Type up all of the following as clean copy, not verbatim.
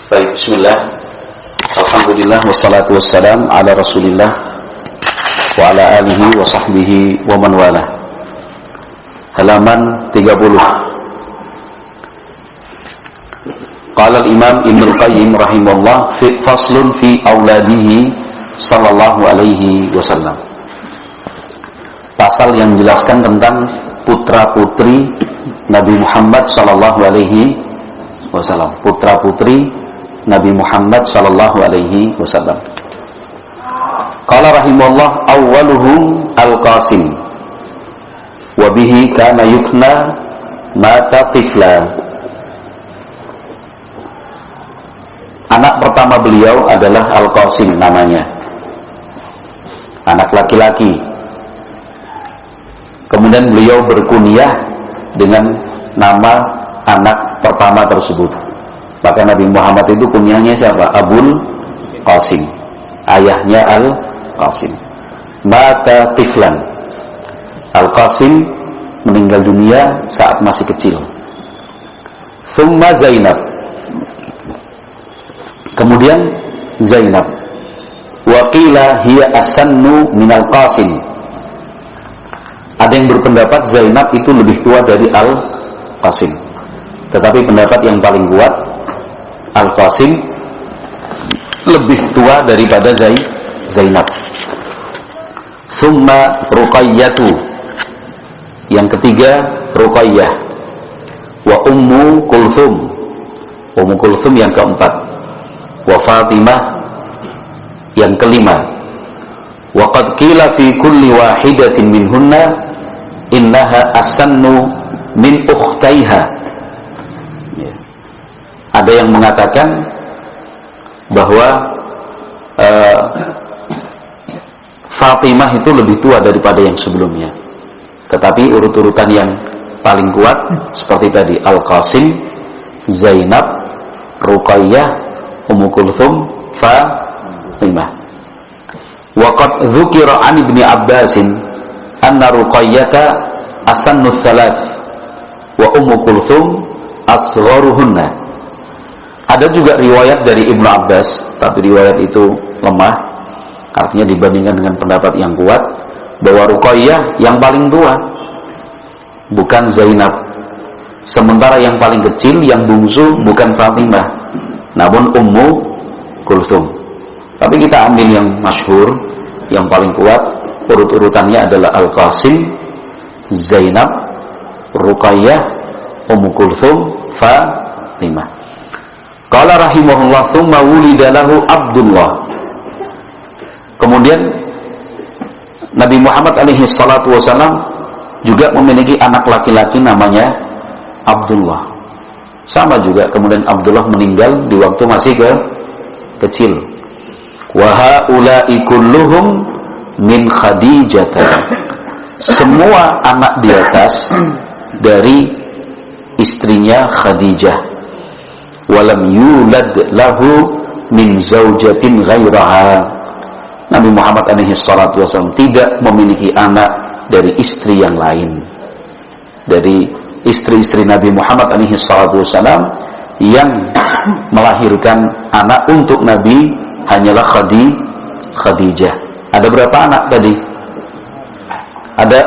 Baik, bismillah. Alhamdulillah wassalatu wassalam ala Rasulillah wa ala alihi wa sahbihi wa man wala. Halaman 30. Qala al-Imam Ibnu Qayyim rahimahullah fi faslun fi auladihi sallallahu alaihi wasallam. Pasal yang menjelaskan tentang putra-putri Nabi Muhammad sallallahu alaihi wasallam, putra-putri Nabi Muhammad sallallahu alaihi wasallam. Qala rahimahullah awwaluhum al-Qasim wa bihi kana yukna mata tifla. Anak pertama beliau adalah Al-Qasim namanya, anak laki-laki. Kemudian beliau berkunyah dengan nama anak pertama tersebut. Maka Nabi Muhammad itu kunyahnya siapa? Abul Qasim, ayahnya Al-Qasim. Mata tiflan, Al-Qasim meninggal dunia saat masih kecil. Thumma Zainab, kemudian Zainab. Wa qila hiya asannu minal Qasim. Ada yang berpendapat Zainab itu lebih tua dari Al-Qasim. Tetapi pendapat yang paling kuat, Al-Qasim lebih tua daripada Zainab. Thumma Ruqayyatu, yang ketiga Ruqayyah. Wa Ummu Kulthum, Ummu Kulthum yang keempat. Wa Fatimah yang kelima. Wa qad qila fi kulli wahidatin minhunna innaha asannu min ukhtaiha. Ada yang mengatakan bahwa Fatimah itu lebih tua daripada yang sebelumnya. Tetapi urut-urutan yang paling kuat seperti tadi, Al-Qasim, Zainab, Ruqayyah, Ummu Kulthum, Fatimah. Wa qad dzukira 'an Ibnu Abbas anna Ruqayyata asannu tsalath wa Ummu Kulthum asgharuhunna. Ada juga riwayat dari Ibnu Abbas, tapi riwayat itu lemah, artinya dibandingkan dengan pendapat yang kuat, bahwa Ruqayyah yang paling tua, bukan Zainab. Sementara yang paling kecil, yang bungsu, bukan Fatimah, namun Ummu Kulthum. Tapi kita ambil yang masyhur, yang paling kuat, urut-urutannya adalah Al-Qasim, Zainab, Ruqayyah, Ummu Kulthum, Fatimah. Qala rahimahullah thumma wulida lahu Abdullah. Kemudian Nabi Muhammad alaihi salatu wasallam juga memiliki anak laki-laki namanya Abdullah. Sama juga, kemudian Abdullah meninggal di waktu masih kecil. Wa haula'i kulluhum min Khadijah. Semua anak di atas dari istrinya Khadijah. Walam yulad lahu min zaujatin ghairaha. Nabi Muhammad alaihi salatu wasallam tidak memiliki anak dari istri yang lain. Dari istri-istri Nabi Muhammad alaihi salatu wasallam yang melahirkan anak untuk Nabi hanyalah Khadijah. Ada berapa anak tadi? Ada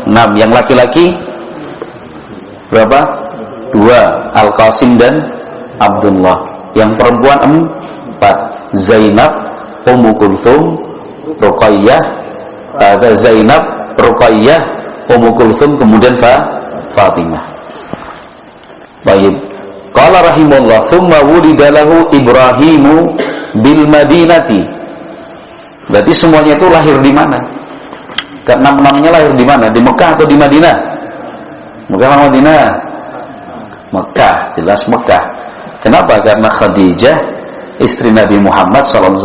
6. Yang laki-laki berapa? 2, Al-Qasim dan Abdullah. Yang perempuan 4, Zainab, Ummu Kulthum, Ruqayyah, Zainab, Ruqayyah, Ummu Kulthum, kemudian Fatimah. Baik. Qala rahimahullah thumma wulida lahu Ibrahimu bil Madinati. Berarti semuanya itu lahir di mana? Keenam-enamnya lahir di mana? Di Mekah atau di Madinah? Mekah atau Madinah? Mekah, jelas Mekah. Kenapa? Karena Khadijah, istri Nabi Muhammad SAW,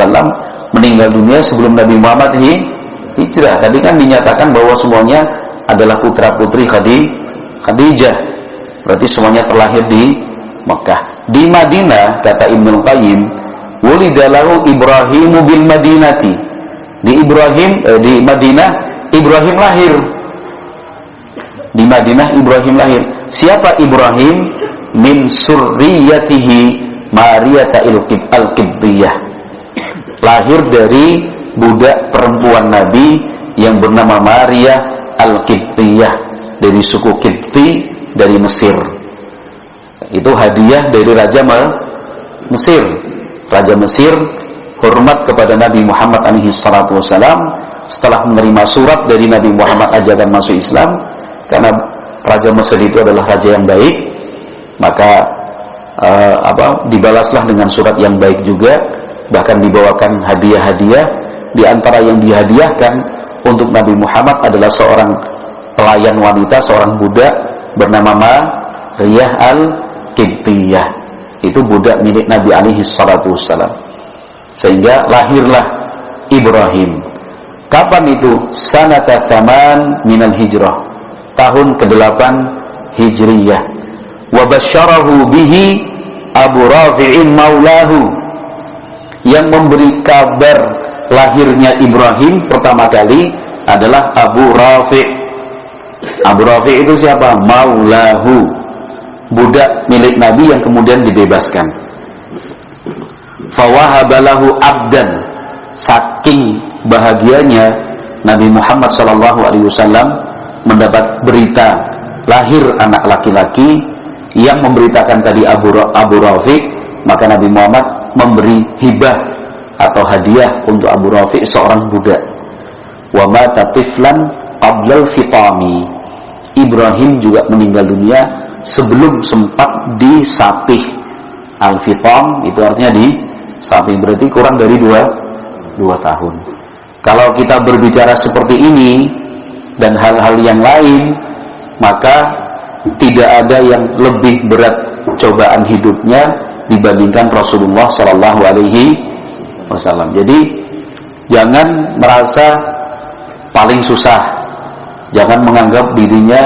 meninggal dunia sebelum Nabi Muhammad hijrah. Tadi kan dinyatakan bahwa semuanya adalah putra-putri Khadijah. Berarti semuanya terlahir di Mekah. Di Madinah, kata Ibnu Qayyim, wulida lahu Ibrahimu bil Madinati. Di Madinah, Ibrahim lahir. Di Madinah, Ibrahim lahir. Siapa Ibrahim? Min surriyatihi Maria al-Qibtiyah, lahir dari budak perempuan Nabi yang bernama Maria al-Qibtiyah, dari suku Qibti dari Mesir. Itu hadiah dari Raja Mesir. Raja Mesir hormat kepada Nabi Muhammad SAW setelah menerima surat dari Nabi Muhammad ajakan masuk Islam. Karena Raja Mesir itu adalah raja yang baik, maka dibalaslah dengan surat yang baik juga. Bahkan dibawakan hadiah-hadiah. Di antara yang dihadiahkan untuk Nabi Muhammad adalah seorang pelayan wanita, seorang budak bernama Maria al-Qibtiyah. Itu budak milik Nabi SAW. Sehingga lahirlah Ibrahim. Kapan itu? Sanata tsaman minal hijrah, tahun ke-8 Hijriyah. Wa basyarahu bihi Abu Rafi'in maulahu, yang memberi kabar lahirnya Ibrahim pertama kali adalah Abu Rafi'. Abu Rafi' itu siapa? Maulahu, budak milik Nabi yang kemudian dibebaskan. Fawahabalahu abdan, saking bahagianya Nabi Muhammad SAW mendapat berita lahir anak laki-laki yang memberitakan tadi Abu Rafi', maka Nabi Muhammad memberi hibah atau hadiah untuk Abu Rafi' seorang budak. Wa mata tiflan qablal fitami, Ibrahim juga meninggal dunia sebelum sempat disapih. Al-fitam itu artinya disapih, berarti kurang dari 2 tahun. Kalau kita berbicara seperti ini dan hal-hal yang lain, maka tidak ada yang lebih berat cobaan hidupnya dibandingkan Rasulullah SAW. Jadi jangan merasa paling susah, jangan menganggap dirinya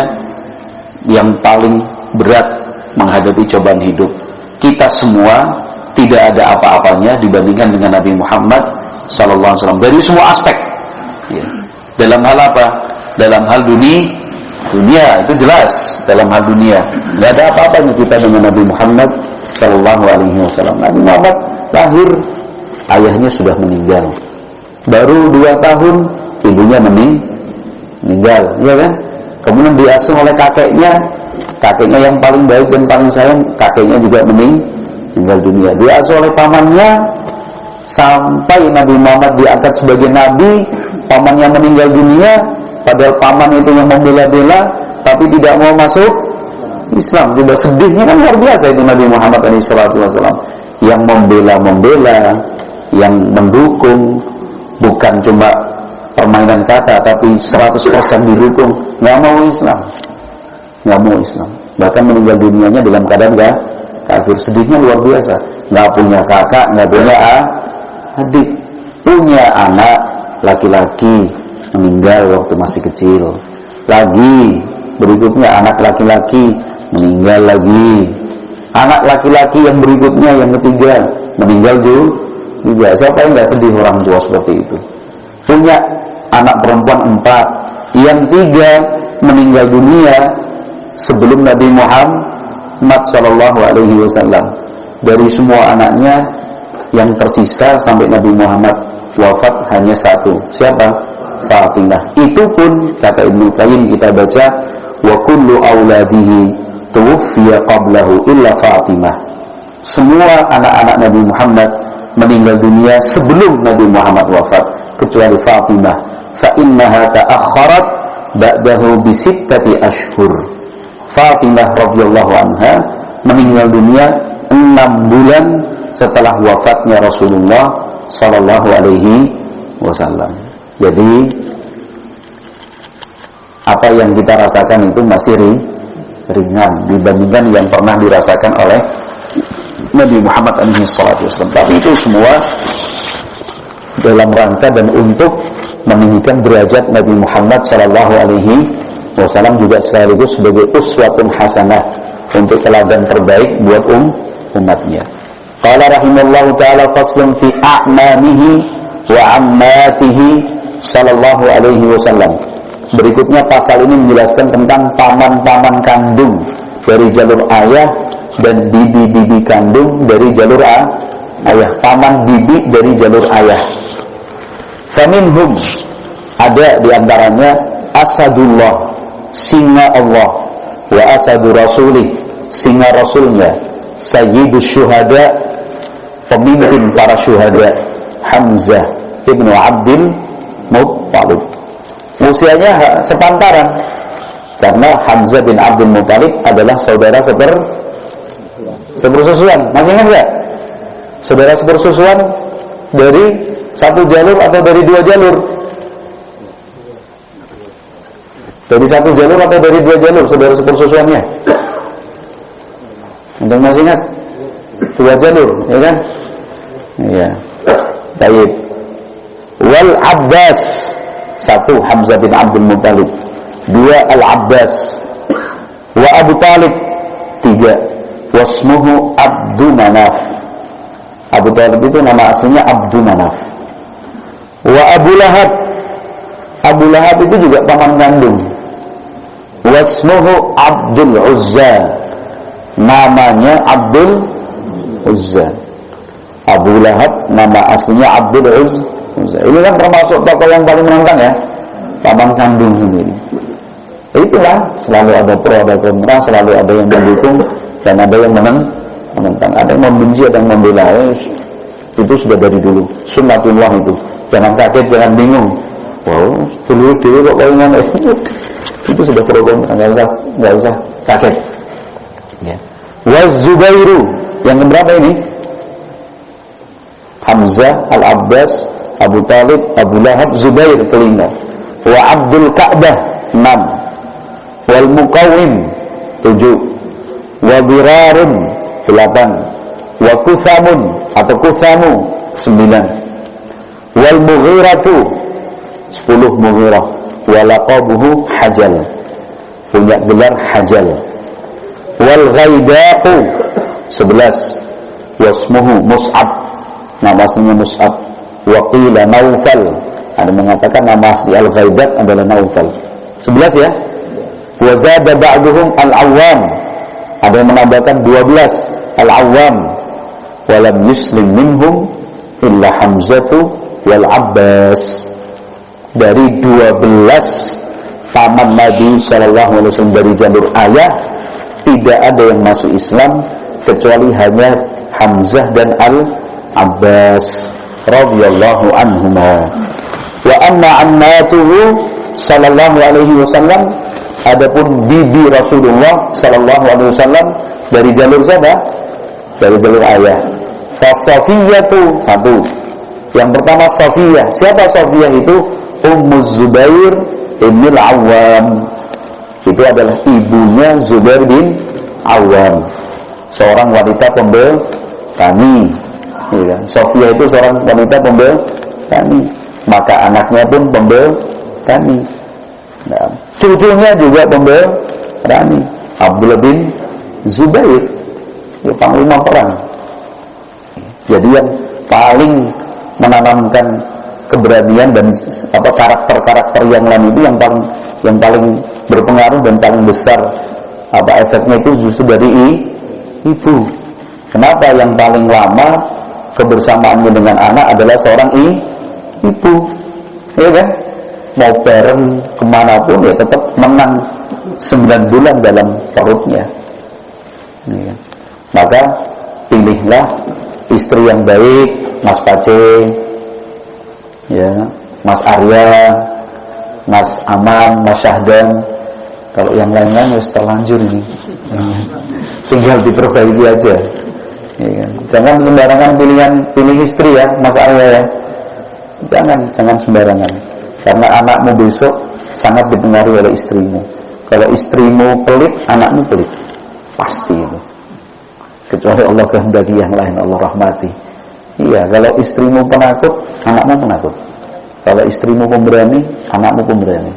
yang paling berat menghadapi cobaan hidup. Kita semua tidak ada apa-apanya dibandingkan dengan Nabi Muhammad SAW dari semua aspek. Dalam hal apa? Dalam hal dunia itu jelas. Dalam hal dunia nggak ada apa-apanya kita dengan Nabi Muhammad SAW. Nabi Muhammad lahir, ayahnya sudah meninggal. Baru 2 tahun ibunya meninggal, ya kan? Kemudian diasuh oleh kakeknya yang paling baik dan paling sayang, kakeknya juga meninggal dunia. Diasuh oleh pamannya sampai Nabi Muhammad diangkat sebagai nabi, pamannya meninggal dunia, padahal paman itu yang membela-bela tapi tidak mau masuk Islam. Coba sedihnya kan luar biasa itu Nabi Muhammad SAW, yang membela, yang mendukung, bukan cuma permainan kata tapi 100% didukung, nggak mau Islam. Bahkan meninggal dunianya dalam keadaan kafir. Sedihnya luar biasa. Nggak punya kakak, nggak punya adik, punya anak laki-laki meninggal waktu masih kecil. Lagi berikutnya anak laki-laki meninggal lagi. Anak laki-laki yang berikutnya, yang ketiga, meninggal juga. Siapa yang nggak sedih orang tua seperti itu? Punya anak perempuan 4, yang 3 meninggal dunia sebelum Nabi Muhammad SAW. Dari semua anaknya yang tersisa sampai Nabi Muhammad wafat hanya 1. Siapa? Fatimah. Itu pun kata Ibnu Qayyim kita baca, wa kullu auladihi tuwfiya qablahu illa Fatimah. Semua anak-anak Nabi Muhammad meninggal dunia sebelum Nabi Muhammad wafat kecuali Fatimah. Fa innaha ta'akhkharat ba'dahu bi 6 ashhur. Fatimah radhiyallahu anha meninggal dunia 6 bulan setelah wafatnya Rasulullah sallallahu alaihi wasallam. Jadi apa yang kita rasakan itu masih ringan dibandingkan yang pernah dirasakan oleh Nabi Muhammad SAW. Tapi itu semua dalam rangka dan untuk meninggikan derajat Nabi Muhammad SAW, juga sekaligus sebagai uswatun hasanah, untuk teladan terbaik buat umatnya. Qala rahimallahu ta'ala faslun fi a'mamihi wa ammatihi sallallahu alaihi wasallam. Berikutnya pasal ini menjelaskan tentang paman-paman kandung dari jalur ayah dan bibi-bibi kandung dari jalur ayah, paman bibi dari jalur ayah. Faminhum, ada di antaranya asadullah, singa Allah, wa asadu rasulih, singa rasulnya, sayyidus syuhada, pemimpin para syuhada, Hamzah ibnu Abdul Muttalib. Usianya sepantaran, karena Hamzah bin Abdul Muttalib adalah saudara sepersusuan. Masih ingat nggak? Saudara sepersusuan dari satu jalur atau dari dua jalur? Dari satu jalur atau dari dua jalur saudara sepersusuannya? Anda masih ingat? Dua jalur, ya kan? Iya. Baik. Wal Abbas, satu Hamzah bin Abdul Muttalib, dua Al Abbas, wa Abu Talib, tiga wasmuhu Abdu Manaf. Abu Talib itu nama aslinya Abdu Manaf. Wa Abu Lahab, Abu Lahab itu juga paman kandung. Wasmuhu Abdul Uzza, namanya Abdul Uzza. Abu Lahab nama aslinya Abdul Uzza. Ini kan termasuk tokoh yang paling menantang ya, paman kandung sendiri. Itulah, selalu ada pro, ada kontra, selalu ada yang mendukung dan ada yang menentang, ada yang membenci, ada yang membela. Itu sudah dari dulu, sunnatullah itu. Jangan kaget, jangan bingung. Wow, dulu dia kok kayak itu sudah pro kontra, nggak usah kaget. Ya. Waz-Zubairu, yang keberapa ini? Hamzah, Al-Abbas, Abu Talib, Abu Lahab, Zubair, kelima. Wa Abdul Ka'bah, 6. Wal Muqawwim, 7. Wa Birarun, 8. Wa Kuthamun atau Kuthamu, 9. Wal Mughiratu, 10 Mughirah. Wa laqabuhu Hajal, punya gelar Hajal. Wal Ghaidaqu, 11. Wasmuhu Mus'ab, nama aslinya Mus'ab. Wa qila Naufal, ada mengatakan nama asli Al-Ghaidaq adalah Naufal. 11 ya. Wa zada ba'duhum Al-Awwam, ada yang menambahkan 12 Al-Awwam. Wa lam yuslim minhum illa Hamzatu wal Abbas. Dari 12 paman Nabi SAW dari jalur ayah, tidak ada yang masuk Islam kecuali hanya Hamzah dan Al-Abbas radhiyallahu anhuma. Wa anna ammatuhu sallallahu alaihi wasallam, adapun bibi Rasulullah sallallahu alaihi wasallam dari jalur siapa? Dari jalur ayah. Fa Safiyatu, satu. Yang pertama Safiyah. Siapa Safiyah itu? Ummu Zubair ibn al-Awwam. Itu adalah ibunya Zubair bin Awwam, seorang wanita pembelani. Ya, Sofia itu seorang wanita pembelani, maka anaknya pun pembelani. Nah, cucunya juga pembelani. Abdullah bin Zubair, ya, panglima perang. Jadi yang paling menanamkan keberanian dan karakter-karakter yang lain itu yang paling berpengaruh dan paling besar efeknya itu justru dari ibu. Kenapa yang paling lama kebersamaannya dengan anak adalah seorang ibu, ya kan? Mau bareng kemanapun ya tetap menang 9 bulan dalam perutnya, ya kan? Maka pilihlah istri yang baik, Mas Pace, ya, Mas Arya, Mas Aman, Mas Syahdan. Kalau yang lain-lain harus terlanjur ini, tinggal diperbaiki aja, ya kan? Jangan sembarangan pilih istri ya, Mas Arya ya. Jangan sembarangan, karena anakmu besok sangat dipengaruhi oleh istrimu. Kalau istrimu pelit, anakmu pelit, pasti itu. Kecuali Allah kehendaki yang lain, Allah rahmati. Iya, kalau istrimu penakut, anakmu penakut. Kalau istrimu pemberani, anakmu pemberani.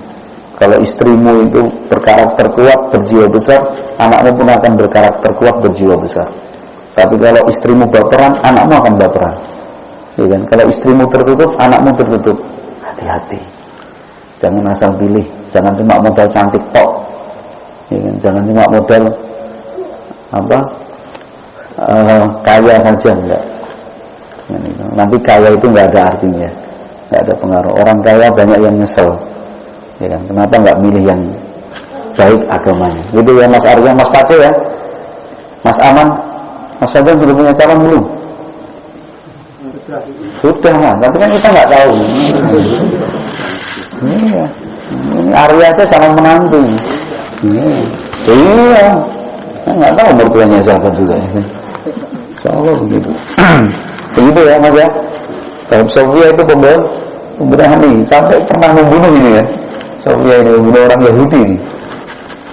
Kalau istrimu itu berkarakter kuat, berjiwa besar, anakmu pun akan berkarakter kuat, berjiwa besar. Tapi kalau istrimu baperan, anakmu akan baperan. Ya kan? Kalau istrimu tertutup, anakmu tertutup. Hati-hati. Jangan asal pilih. Jangan cuma modal cantik tok. Ya kan? Jangan cuma modal kaya saja enggak. Nanti kaya itu enggak ada artinya, enggak ada pengaruh. Orang kaya banyak yang nyesel, ya kan? Kenapa enggak milih yang baik agamanya? Gitu ya Mas Arya, Mas Pace ya, Mas Aman, Mas Adam sudah punya calon belum? Sudah lah, tapi kan kita enggak tahu. Iya, ini Arya aja calon menantu. Iya, nggak tahu mertuanya siapa juga. Kalau begitu, begitu ya Mas ya. Dalam Sofia itu pemberani sampai pernah membunuh ini ya. Sofia ini membunuh orang Yahudi ini.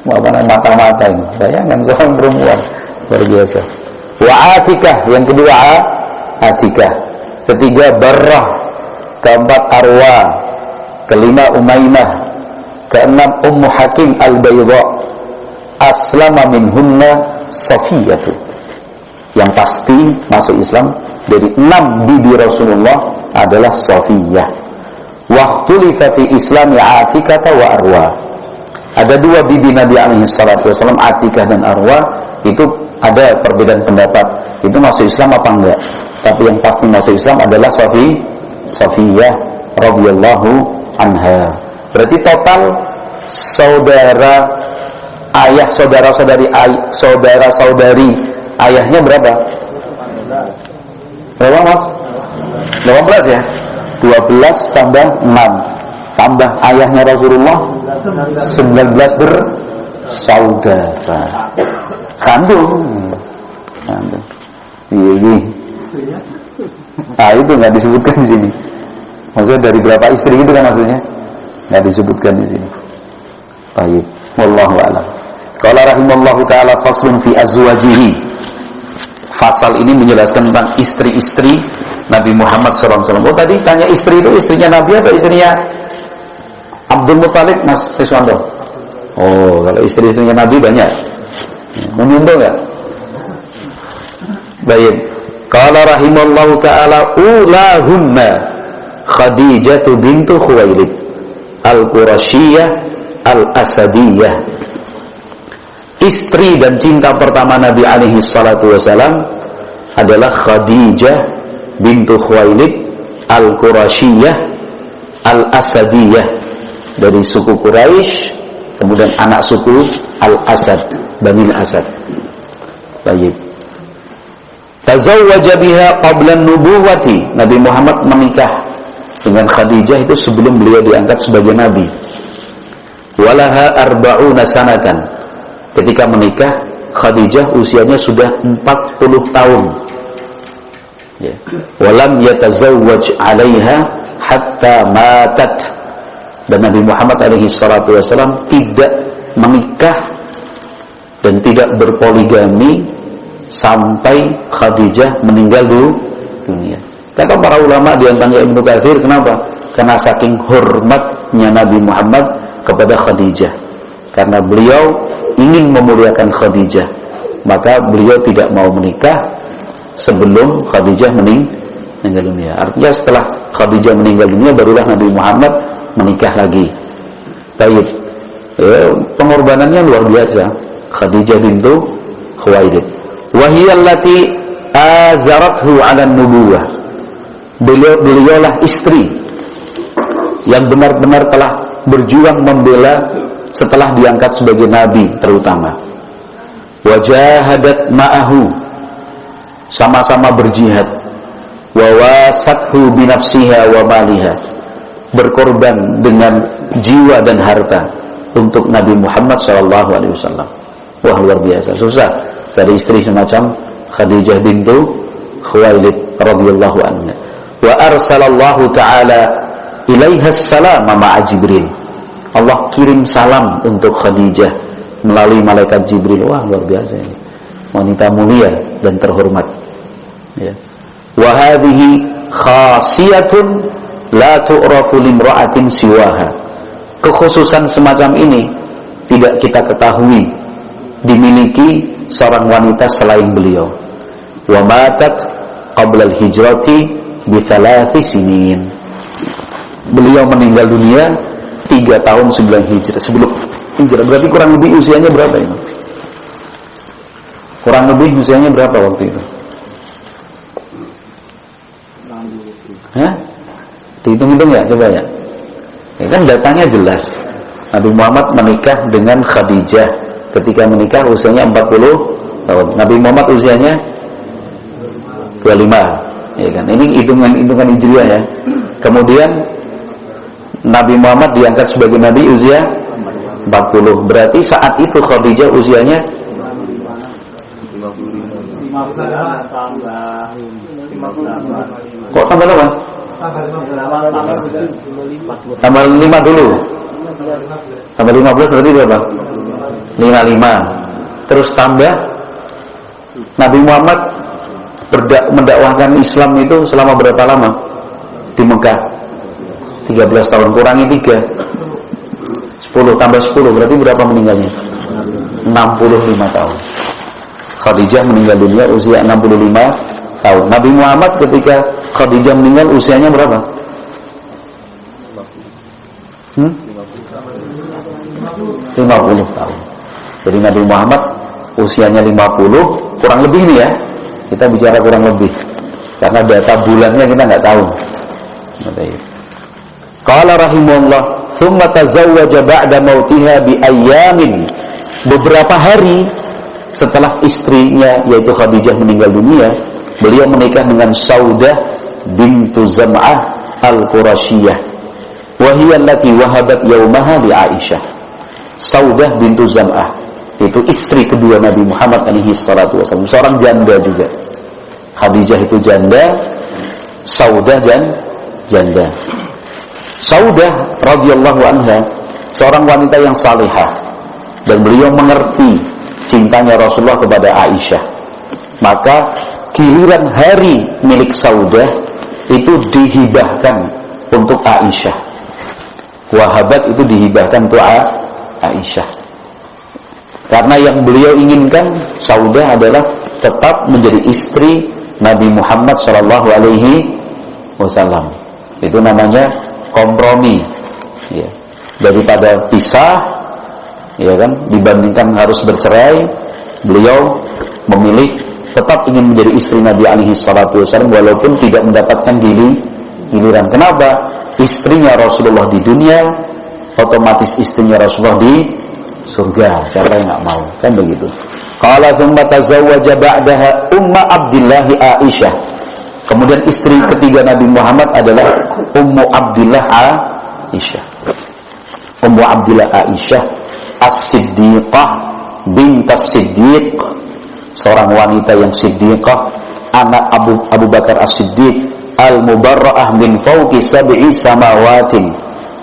Apa namanya mata-mata ini. Bayangkan seorang perempuan luar biasa. Wa Atikah, yang kedua Atikah, ketiga Barrah, keempat Arwa, kelima Umaymah, keenam Ummu Hakim Al-Bayda. Aslama minhunna Safiyatu. Yang pasti masuk Islam dari 6 bibi Rasulullah adalah Safiyah. Waqtulifa fi Islami Atikah wa Arwa. Ada 2 bibi Nabi alaihi salatu wasallam, Atikah dan Arwa. Itu ada perbedaan pendapat, itu masuk Islam apa enggak. Tapi yang pasti masuk Islam adalah Safiyah radhiyallahu anha. Berarti total saudara-saudari ayahnya berapa? Berapa Mas? 18 ya? 12 tambah 6 tambah ayahnya Rasulullah 19 bersaudara. Kandung. Iya. Ah itu nggak disebutkan di sini. Maksudnya dari berapa istri itu kan maksudnya? Nggak disebutkan di sini. Baik. Wallahu a'lam. Qala rahimallahu ta'ala faslun fi azwajihi. Fasal ini menjelaskan tentang istri-istri Nabi Muhammad SAW. Oh tadi tanya istri itu istrinya Nabi atau istrinya Abdul Muttalib, Mas Iswanto? Oh kalau istri-istrinya Nabi banyak. Menyundul nggak? Baik. Qala rahimallahu ta'ala ulahunna Khadijah bintu Khuwailid Al-Qurasyiyah Al-Asadiyah. Istri dan cinta pertama Nabi alaihi salatu wasalam adalah Khadijah bintu Khuwailid Al-Qurasyiyah Al-Asadiyah, dari suku Quraisy, kemudian anak suku Al-Asad, Bani Asad. Baik. Tazawwaja biha qabla nubuwati. Nabi Muhammad menikah dengan Khadijah itu sebelum beliau diangkat sebagai nabi. Walaha arba'una sanatan. Ketika menikah, Khadijah usianya sudah 40 tahun. Ya. Walam yatazawwaj 'alaiha hatta matat. Dan Nabi Muhammad alaihi salatu wasallam tidak menikah dan tidak berpoligami sampai Khadijah meninggal dunia. Kata para ulama di antaranya Ibnu Katsir, kenapa? Karena saking hormatnya Nabi Muhammad kepada Khadijah. Karena beliau ingin memuliakan Khadijah, maka beliau tidak mau menikah sebelum Khadijah meninggal dunia. Artinya setelah Khadijah meninggal dunia barulah Nabi Muhammad menikah lagi. Baik. Pengorbanannya luar biasa. Khadijah bintu Khuwailid. Wahiyallati azarathu 'ala nubuwah. Beliaulah istri yang benar-benar telah berjuang membela setelah diangkat sebagai nabi terutama. Wajahadat ma'ahu, sama-sama berjihad. Wa wasathu binafsiha wa maliha, berkorban dengan jiwa dan harta untuk Nabi Muhammad SAW. Wah luar biasa, susah dari istri semacam Khadijah bintu Khuwailid radhiyallahu anha. Wa arsalallahu ta'ala ilaiha salama ma'a Jibril. Allah kirim salam untuk Khadijah melalui malaikat Jibril. Wah luar biasa ini, wanita mulia dan terhormat ya. Wa hadhihi khasiyatun la tu'rafu limra'atin siwaha. Kekhususan semacam ini tidak kita ketahui dimiliki seorang wanita selain beliau. Wa matat qabla al-hijrati bi 3 sinin. Beliau meninggal dunia 3 tahun 9 hijrah, sebelum hijrah. Berarti kurang lebih usianya berapa ini? Kurang lebih usianya berapa waktu itu? Hah? Dihitung-hitung ya, coba ya. Ya kan datanya jelas. Nabi Muhammad menikah dengan Khadijah. Ketika menikah usianya 40 tahun. Nabi Muhammad usianya 25. Ya kan? Ini hitungan Hijriah ya. Kemudian Nabi Muhammad diangkat sebagai nabi usia 40. Berarti saat itu Khadijah usianya 58. Kok tambah 8? Tambah 5 dulu. Tambah 15 berarti berapa? 55. Terus tambah Nabi Muhammad mendakwahkan Islam itu selama berapa lama? Di Mekah 13 tahun, kurangi 3 10, tambah 10, berarti berapa meninggalnya? 65 tahun. Khadijah meninggal dunia usia 65 tahun. Nabi Muhammad ketika Khadijah meninggal usianya berapa? 50 tahun. Jadi Nabi Muhammad usianya 50, kurang lebih nih ya. Kita bicara kurang lebih. Karena data bulannya kita nggak tahu. Qala rahimahullah, "Tsumma tazawwaja ba'da mautiha bi ayyamin." Beberapa hari setelah istrinya yaitu Khadijah meninggal dunia, beliau menikah dengan Saudah bintu Zam'ah al-Qurasyiyah. Wa hiya allati wahabat yaumaha li Aisyah. Saudah bintu Zam'ah itu istri kedua Nabi Muhammad alaihi salatu wasallam, seorang janda juga. Khadijah itu janda, Saudah janda. Saudah radhiyallahu anha seorang wanita yang salihah dan beliau mengerti cintanya Rasulullah kepada Aisyah. Maka giliran hari milik Saudah itu dihibahkan untuk Aisyah. Wahabat itu dihibahkan untuk Aisyah. Karena yang beliau inginkan Saudah adalah tetap menjadi istri Nabi Muhammad sallallahu alaihi wasallam. Itu namanya kompromi. Ya. Daripada pisah, ya kan, dibandingkan harus bercerai, beliau memilih tetap ingin menjadi istri Nabi alaihi salatu wasallam walaupun tidak mendapatkan giliran. Kenapa? Istrinya Rasulullah di dunia, otomatis istrinya Rasulullah di surga. Siapa yang nggak mau? Kan begitu. Qala tsumma tazawwaja ba'daha Ummu Abdillah Aisyah. Kemudian istri ketiga Nabi Muhammad adalah Ummu Abdillah Aisyah. Ummu Abdillah Aisyah As-Siddiqah bint As-Siddiq, seorang wanita yang siddiqah, anak Abu Bakar As-Siddiq al-mubarra'ah min fawqi sab'i samawatin,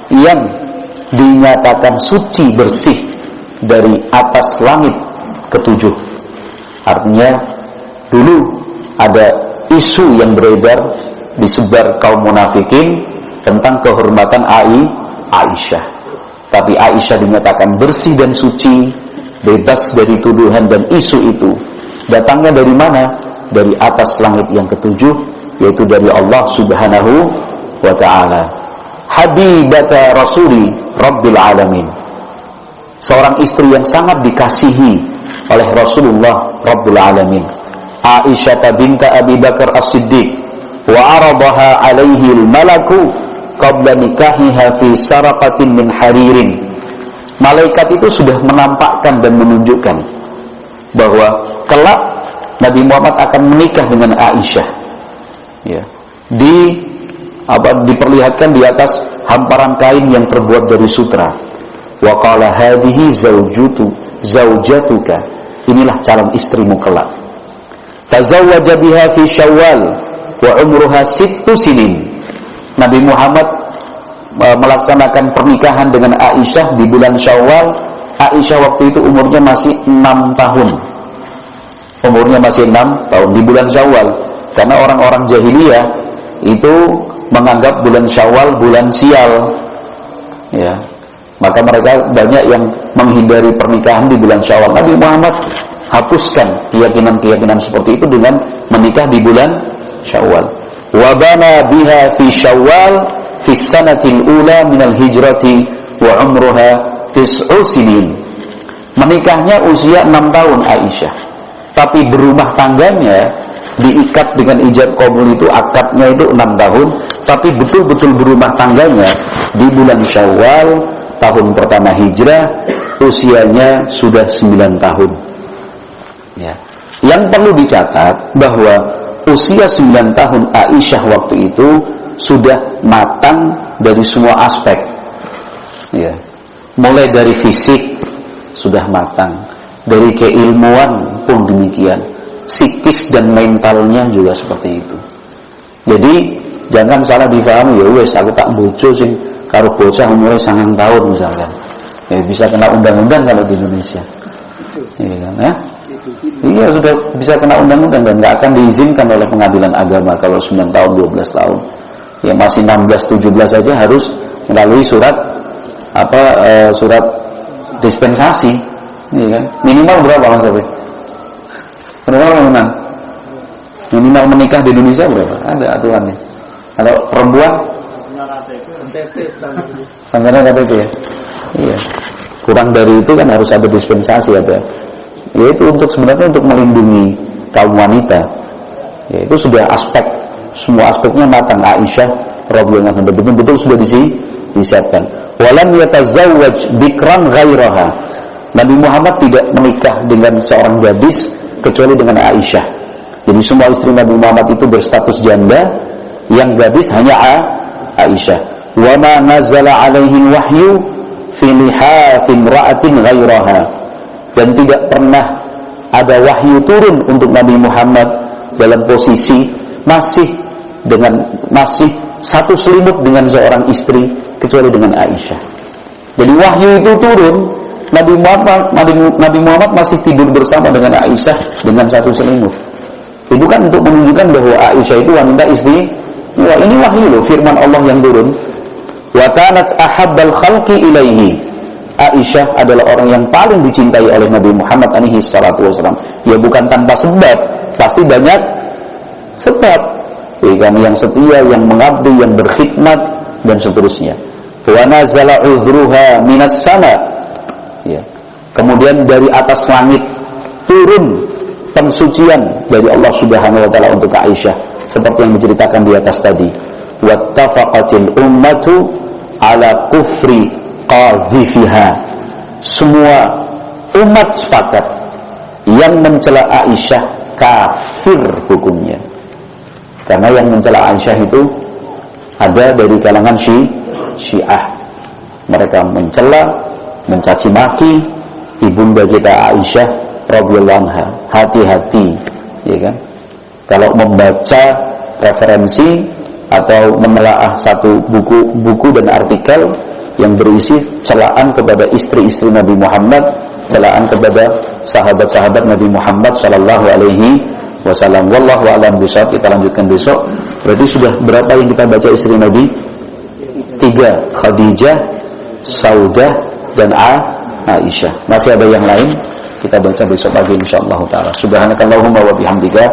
yang dinyatakan suci bersih dari atas langit ketujuh. Artinya dulu ada isu yang beredar disebar kaum munafikin tentang kehormatan Aisyah. Tapi Aisyah dinyatakan bersih dan suci, bebas dari tuduhan dan isu itu. Datangnya dari mana? Dari atas langit yang ketujuh, yaitu dari Allah Subhanahu wa ta'ala. Habibata Rasuli Rabbil Alamin, seorang istri yang sangat dikasihi oleh Rasulullah Rabbil Alamin. Aisyah binta Abi Bakar As-Siddiq wa aradaha alaihi al-malaku qabla nikahiha fi saraqatin min haririn. Malaikat itu sudah menampakkan dan menunjukkan bahwa kelak Nabi Muhammad akan menikah dengan Aisyah. Ya. Diperlihatkan di atas hamparan kain yang terbuat dari sutra. Wa qala hadhihi zaujatuka. Inilah calon istrimu kelak. Tazawwaja biha fi Syawal wa umruha 6 sinin. Nabi Muhammad melaksanakan pernikahan dengan Aisyah di bulan Syawal. Aisyah waktu itu umurnya masih 6 tahun. Umurnya masih 6 tahun di bulan Syawal. Karena orang-orang jahiliyah itu menganggap bulan Syawal bulan sial. Ya. Maka mereka banyak yang menghindari pernikahan di bulan Syawal. Nabi Muhammad hapuskan keyakinan-keyakinan seperti itu dengan menikah di bulan Syawal. Wa bana biha fi Syawal fi sanatil ula minal hijrati wa umruha 9 sinin. Menikahnya usia 6 tahun Aisyah. tapi berumah tangganya diikat dengan ijab qabul itu, akadnya itu 6 tahun, tapi betul-betul berumah tangganya di bulan Syawal tahun pertama Hijrah, usianya sudah 9 tahun. Ya. Yang perlu dicatat bahwa usia 9 tahun Aisyah waktu itu sudah matang dari semua aspek. Ya. Mulai dari fisik sudah matang, dari keilmuan pun demikian, psikis dan mentalnya juga seperti itu. Jadi jangan salah difahami, ya wes aku tak bojo sing karo bocah umure 9 tahun misalkan. Ya bisa kena undang-undang kalau di Indonesia. Iya kan ya? Iya sudah bisa kena undang-undang dan nggak akan diizinkan oleh pengadilan agama kalau 9 tahun 12 tahun. Ya masih 16 17 saja harus melalui surat surat dispensasi. Iya kan? Minimal berapa Mas Sofi? Minimal menikah di Indonesia berapa? Ada aturannya. Kalau perempuan standarnya KTP ya? Iya. Kurang dari itu kan harus ada dispensasi ada. Yaitu sebenarnya untuk melindungi kaum wanita. Yaitu sudah semua aspeknya matang. Aisyah radhiyallahu anha betul-betul sudah disiapkan. Walam yatazawwaj bikran ghairaha. Nabi Muhammad tidak menikah dengan seorang gadis kecuali dengan Aisyah. Jadi semua istri Nabi Muhammad itu berstatus janda, yang gadis hanya Aisyah. Wa ma nazala alaihi wahyu fi lihatin ra'atin ghairaha. Dan tidak pernah ada wahyu turun untuk Nabi Muhammad dalam posisi masih satu selimut dengan seorang istri kecuali dengan Aisyah. Jadi wahyu itu turun, Nabi Muhammad masih tidur bersama dengan Aisyah dengan satu selimut. Itu kan untuk menunjukkan bahwa Aisyah itu wanita istri. Wah, ini wahyu loh, firman Allah yang turun. Wa kanat ahabbal khalqi ilaihi. Aisyah adalah orang yang paling dicintai oleh Nabi Muhammad alaihi salatu wasallam. Ya bukan tanpa sebab, pasti banyak sebab. Kami yang setia, yang mengabdi, yang berkhidmat dan seterusnya. Wa nazala uzruha minas sama. Ya. Kemudian dari atas langit turun pensucian dari Allah Subhanahu wa taala untuk Aisyah seperti yang diceritakan di atas tadi. Wattafaqatil ummatu ala kufri qadhifiha. Semua umat sepakat yang mencela Aisyah kafir hukumnya. Karena yang mencela Aisyah itu ada dari kalangan Syiah. Mereka mencela, mencaci maki ibunda kita Aisyah radhiyallahu anha. Hati-hati, ya kan? Kalau membaca referensi atau menelaah satu buku dan artikel yang berisi celaan kepada istri-istri Nabi Muhammad, celaan kepada sahabat-sahabat Nabi Muhammad sallallahu alaihi wasallam. Wallahu a'lam bishawab. Kita lanjutkan besok. Berarti sudah berapa yang kita baca istri Nabi? 3, Khadijah, Saudah dan Aisyah. Masih ada yang lain, kita baca besok pagi insyaallah taala. Subhanakallahumma wa bihamdika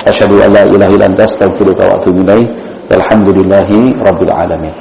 asyhadu an la ilaha illa anta astaghfiruka wa atubu ilaik. Walhamdulillahi rabbil alamin.